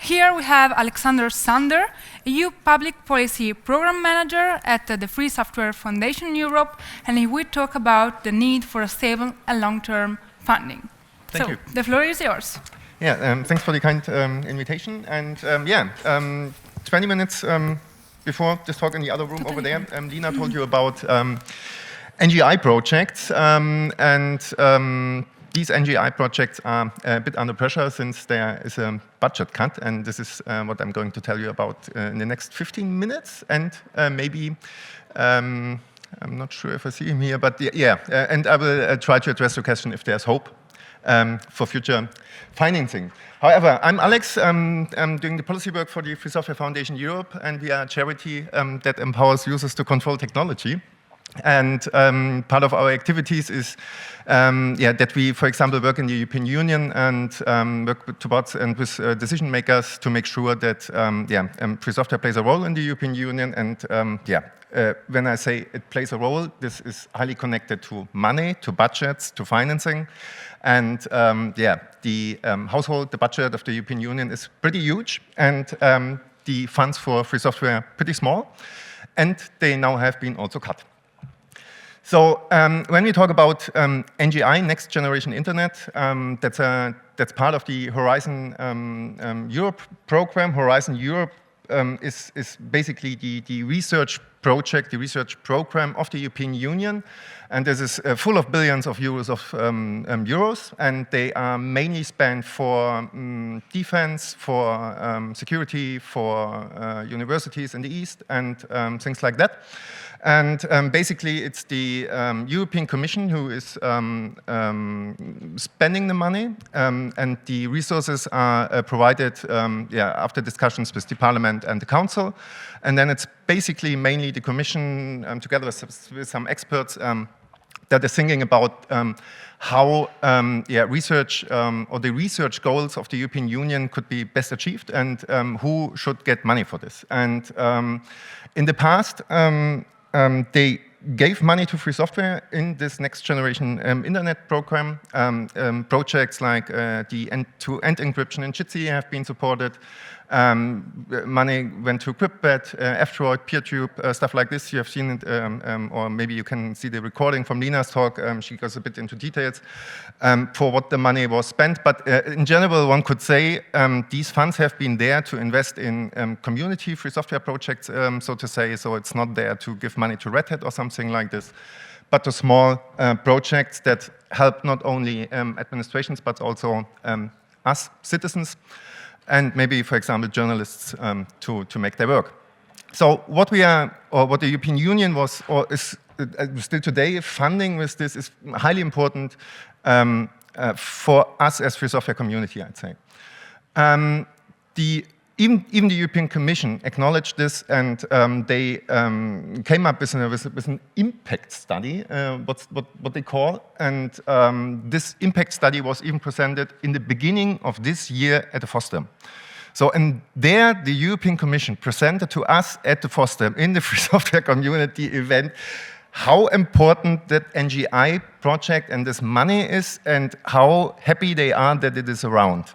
Here we have Alexander Sander, EU Public Policy Program Manager at the Free Software Foundation Europe, and he will talk about the need for a stable and long-term funding. Thank you. The floor is yours. Yeah, thanks for the kind invitation. And 20 minutes before this talk in the other room over there, Lina told you about NGI projects. These NGI projects are a bit under pressure since there is a budget cut. And this is what I'm going to tell you about in the next 15 minutes. And maybe, I'm not sure if I see him here, but and I will try to address your question if there's hope for future financing. However, I'm Alex. I'm doing the policy work for the Free Software Foundation Europe, and we are a charity that empowers users to control technology. And part of our activities is that we, for example, work in the European Union and work towards and with decision makers to make sure that free software plays a role in the European Union. And when I say it plays a role, this is highly connected to money, to budgets, to financing. And the budget of the European Union is pretty huge, and the funds for free software are pretty small, and they now have been also cut. So when we talk about NGI, Next Generation Internet, that's part of the Horizon Europe program. Horizon Europe is basically the research project, the research program of the European Union. And this is full of billions of euros and they are mainly spent for defense, for security, for universities in the East, and things like that. And basically, it's the European Commission who is spending the money, and the resources are provided after discussions with the Parliament and the Council. And then it's basically mainly the Commission, together with some experts, that are thinking about how research or the research goals of the European Union could be best achieved, and who should get money for this. And in the past, they gave money to free software in this Next Generation Internet program. Projects like the end-to-end encryption in Jitsi have been supported. Money went to Cryptbet, F-Droid, PeerTube, stuff like this. You have seen it, or maybe you can see the recording from Lina's talk. She goes a bit into details for what the money was spent. But in general, one could say these funds have been there to invest in community free software projects, so to say. So it's not there to give money to Red Hat or something like this, but to small projects that help not only administrations, but also us, citizens, and maybe, for example, journalists to make their work. So what we are, or what the European Union was, or is still today funding with this, is highly important for us as free software community, I'd say. Even the European Commission acknowledged this, and they came up with an impact study, what they call, and this impact study was even presented in the beginning of this year at the FOSDEM. So, and there the European Commission presented to us at the FOSDEM, in the Free Software Community event, how important that NGI project and this money is, and how happy they are that it is around.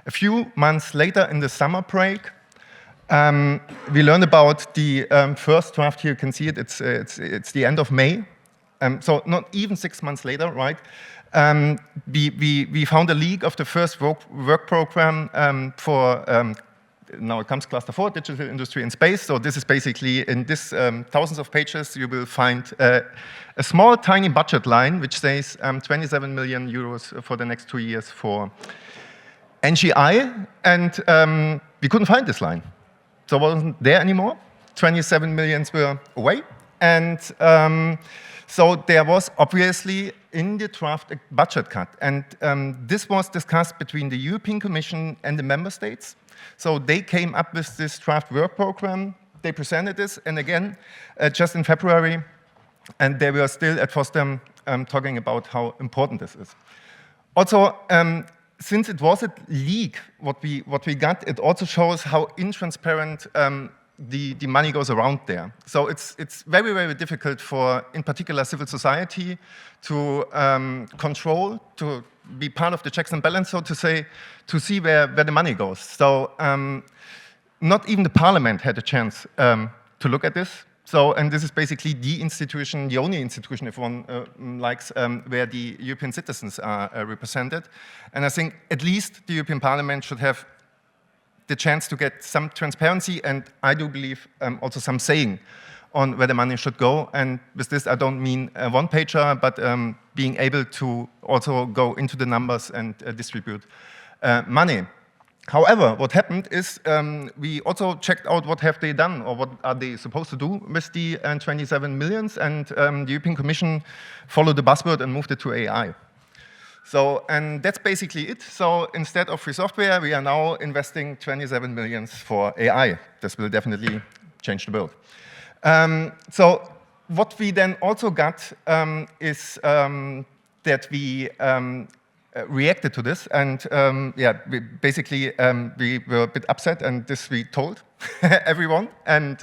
A few months later, in the summer break, we learned about the first draft. Here you can see it. It's the end of May. So not even 6 months later, right? We found a leak of the first work program for, now it comes Cluster 4, Digital Industry and Space. So this is basically, in this thousands of pages, you will find a small, tiny budget line, which says 27 million euros for the next 2 years for NGI, and we couldn't find this line. So it wasn't there anymore. 27 millions were away. And so there was obviously in the draft a budget cut. And this was discussed between the European Commission and the member states. So they came up with this draft work program. They presented this, and again, just in February, and they were still at FOSDEM talking about how important this is. Also, since it was a leak, what we got, it also shows how intransparent the money goes around there. So it's very, very difficult for, in particular, civil society to control, to be part of the checks and balance, so to say, to see where the money goes. So not even the parliament had a chance to look at this. So, and this is basically the institution, the only institution, if one likes, where the European citizens are represented. And I think at least the European Parliament should have the chance to get some transparency, and I do believe also some saying on where the money should go. And with this, I don't mean a one-pager, but being able to also go into the numbers and distribute money. However, what happened is we also checked out what have they done, or what are they supposed to do with the 27 millions, and the European Commission followed the buzzword and moved it to AI. So, and that's basically it. So instead of free software, we are now investing 27 millions for AI. This will definitely change the world. So what we then also got is that we reacted to this, and yeah, we basically we were a bit upset, and this we told everyone, and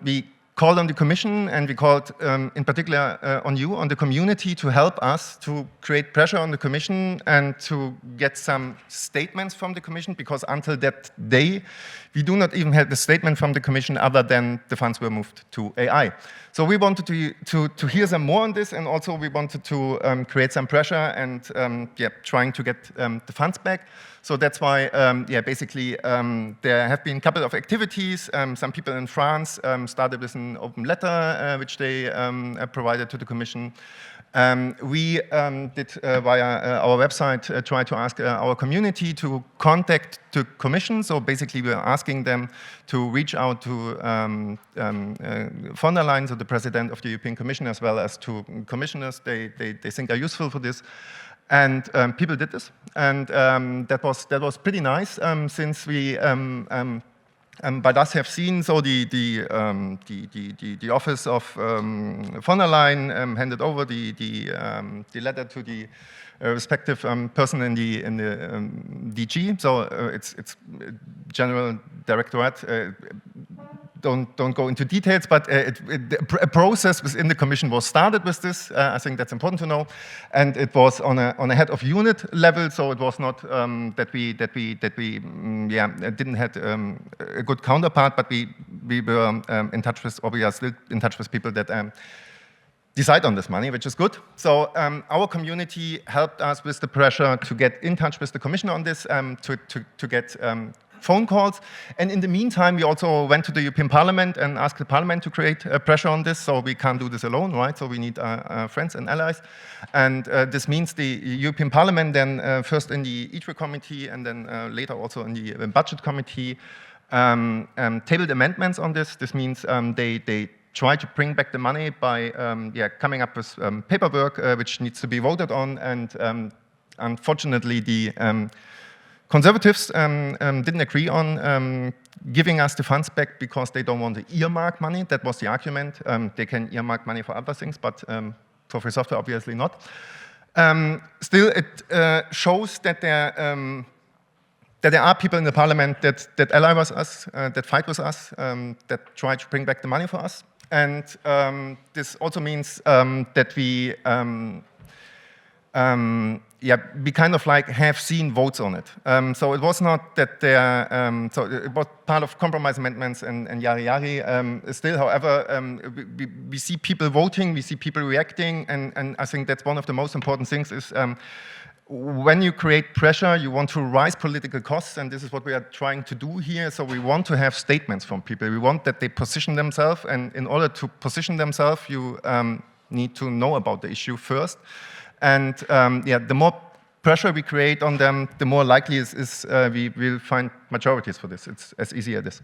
we called on the Commission, and we called in particular on you, on the community, to help us to create pressure on the Commission and to get some statements from the Commission, because until that day, we do not even have the statement from the Commission other than the funds were moved to AI. So we wanted to hear some more on this, and also we wanted to create some pressure and yeah, trying to get the funds back. So that's why, yeah, basically there have been a couple of activities. Some people in France started with an open letter which they provided to the Commission. We did via our website try to ask our community to contact the Commission. So basically we're asking them to reach out to von der Leyen, so the President of the European Commission, as well as to commissioners they think are useful for this. And people did this, and that was pretty nice, since we by us have seen, so the office of von der Leyen handed over the letter to the respective person in the DG. So it's General Directorate. Don't go into details, but a process within the Commission was started with this. I think that's important to know, and it was on a head of unit level. So it was not that we yeah, didn't have a good counterpart, but we were in touch with, or we are still in touch with people that decide on this money, which is good. So our community helped us with the pressure to get in touch with the Commission on this, to get phone calls. And in the meantime, we also went to the European Parliament and asked the Parliament to create pressure on this. So we can't do this alone, right? So we need friends and allies. And this means the European Parliament then first in the ITRE committee, and then later also in the budget committee, tabled amendments on this. This means they try to bring back the money by yeah, coming up with paperwork which needs to be voted on. And unfortunately, the Conservatives didn't agree on giving us the funds back because they don't want to earmark money. That was the argument. They can earmark money for other things, but for free software, obviously not. Still, it shows that there are people in the Parliament that ally with us, that fight with us, that try to bring back the money for us. And this also means that we yeah, we kind of like have seen votes on it. So it was not that there, so it was part of compromise amendments and yari. Still, however, we see people voting, we see people reacting, and I think that's one of the most important things is when you create pressure, you want to rise political costs, and this is what we are trying to do here. So we want to have statements from people. We want that they position themselves, and in order to position themselves, you need to know about the issue first. And yeah, the more pressure we create on them, the more likely is we will find majorities for this. It's as easy as this.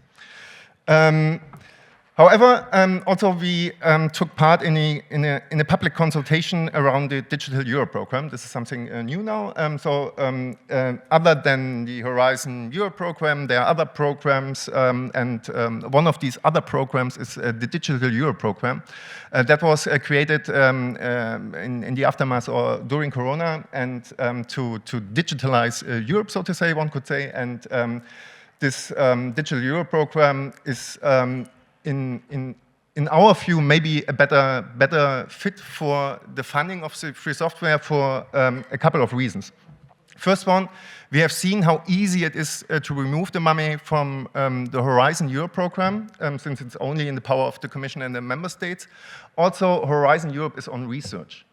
However, also we took part in a public consultation around the Digital Europe program. This is something new now. Other than the Horizon Europe program, there are other programs, and one of these other programs is the Digital Europe program. That was created in the aftermath or during Corona, and to digitalize Europe, so to say, one could say. And this Digital Euro program is, in our view, maybe a better fit for the funding of the free software for a couple of reasons. First one, we have seen how easy it is to remove the money from the Horizon Europe program, since it's only in the power of the Commission and the member states. Also, Horizon Europe is on research.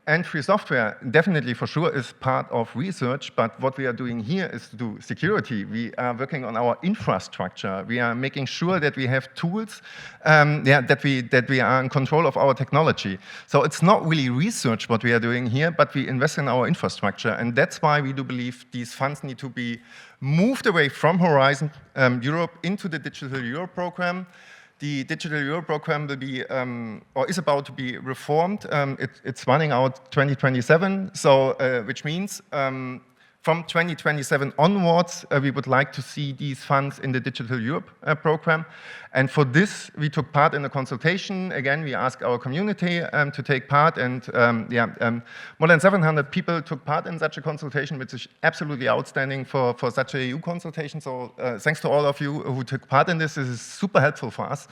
And free software, definitely for sure, is part of research, but what we are doing here is to do security. We are working on our infrastructure. We are making sure that we have tools, that we are in control of our technology. So it's not really research what we are doing here, but we invest in our infrastructure. And that's why we do believe these funds need to be moved away from Horizon Europe into the Digital Euro program. The Digital Euro program will be, or is about to be reformed. It's running out 2027, so which means from 2027 onwards, we would like to see these funds in the Digital Europe program. And for this, we took part in a consultation. Again, we asked our community to take part, and more than 700 people took part in such a consultation, which is absolutely outstanding for such a EU consultation. So thanks to all of you who took part in this. This is super helpful for us.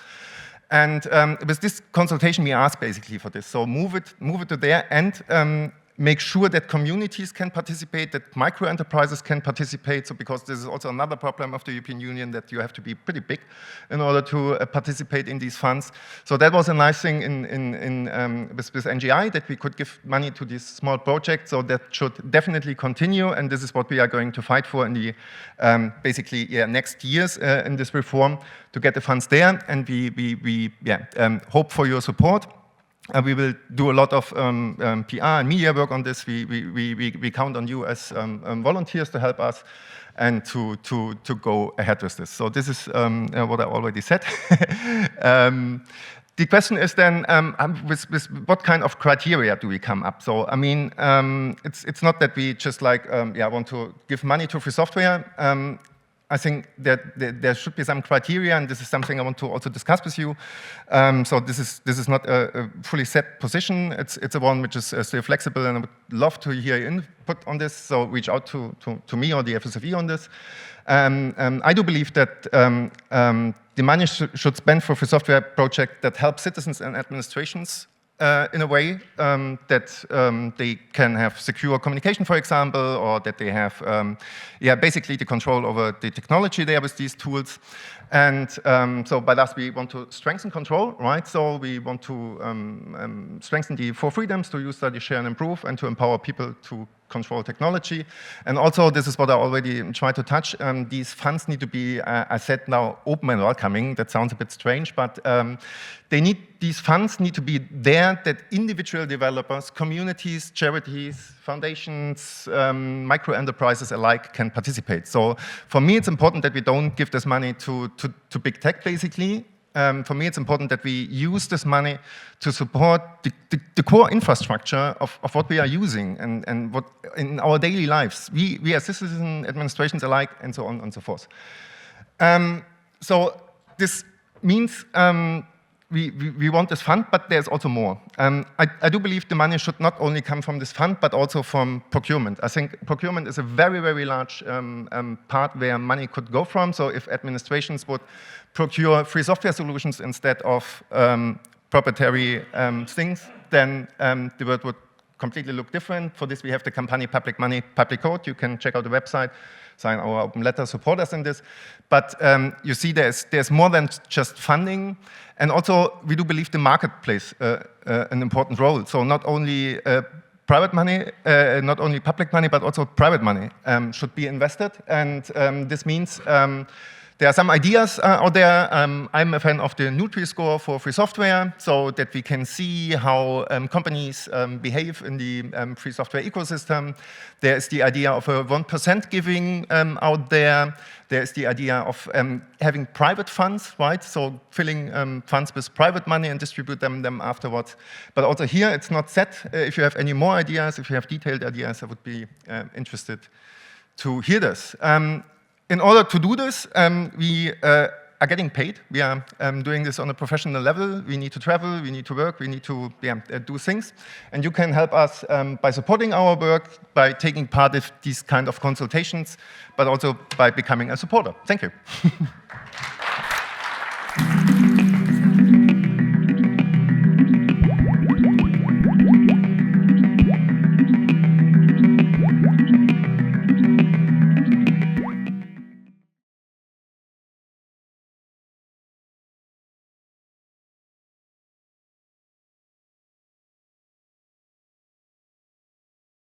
And with this consultation, we asked basically for this. So move it to there, and make sure that communities can participate, that micro-enterprises can participate, so because this is also another problem of the European Union, that you have to be pretty big in order to participate in these funds. So that was a nice thing with NGI, that we could give money to these small projects, so that should definitely continue, and this is what we are going to fight for in the next years in this reform, to get the funds there, and we hope for your support. We will do a lot of PR and media work on this. We count on you as volunteers to help us and to go ahead with this. So this is what I already said. The question is then, with what kind of criteria do we come up? So, I mean, it's not that we just like, want to give money to free software. I think that there should be some criteria, and this is something I want to also discuss with you. So this is not a fully set position. It's a one which is still flexible, and I would love to hear your input on this. So reach out to me or the FSFE on this. I do believe that the money should spend for free software project that help citizens and administrations in a way that they can have secure communication, for example, or that they have, basically the control over the technology there with these tools. And so by that, we want to strengthen control, right? So we want to strengthen the 4 freedoms to use, study, share, and improve, and to empower people to control technology. And also, this is what I already tried to touch, these funds need to be, I said now, open and welcoming. That sounds a bit strange, but these funds need to be there that individual developers, communities, charities, foundations, micro-enterprises alike can participate. So for me, it's important that we don't give this money to big tech, basically. For me, it's important that we use this money to support the core infrastructure of what we are using and what in our daily lives, we as citizens, administrations alike, and so on and so forth. So this means we want this fund, but there's also more. I do believe the money should not only come from this fund, but also from procurement. I think procurement is a very, very large part where money could go from. So if administrations would procure free software solutions instead of proprietary things, then the world would completely look different. For this, we have the Campagne Public Money, Public Code. You can check out the website, sign our open letter, support us in this. But you see there's more than just funding. And also, we do believe the market plays an important role. So not only private money, not only public money, but also private money should be invested. And this means there are some ideas out there. I'm a fan of the Nutri-Score for free software, so that we can see how companies behave in the free software ecosystem. There is the idea of a 1% giving out there. There is the idea of having private funds, right? So filling funds with private money and distribute them afterwards. But also here, it's not set. If you have any more ideas, if you have detailed ideas, I would be interested to hear this. In order to do this, we are getting paid. We are doing this on a professional level. We need to travel, we need to work, we need to do things. And you can help us by supporting our work, by taking part in these kind of consultations, but also by becoming a supporter. Thank you.